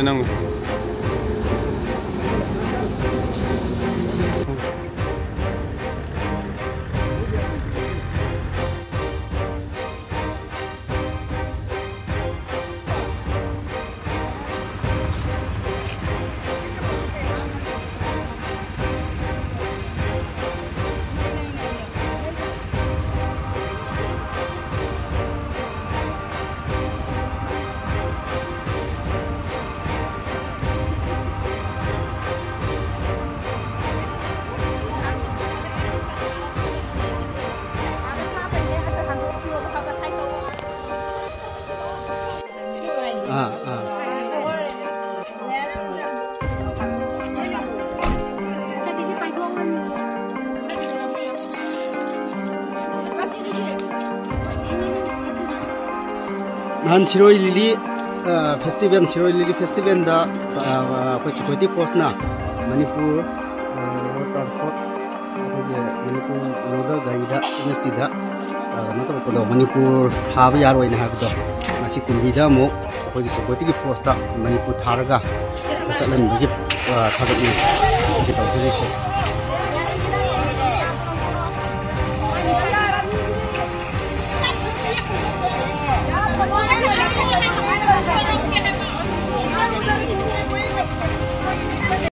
nang nan Chiroi Lily festival da security force na Manipur transport Manipur Rodal gari da university da Manipur thaba yaroi na habdo masi kunbi da mo koi security force da Manipur tharaga chalan bagi thagat ni ki tawjiri se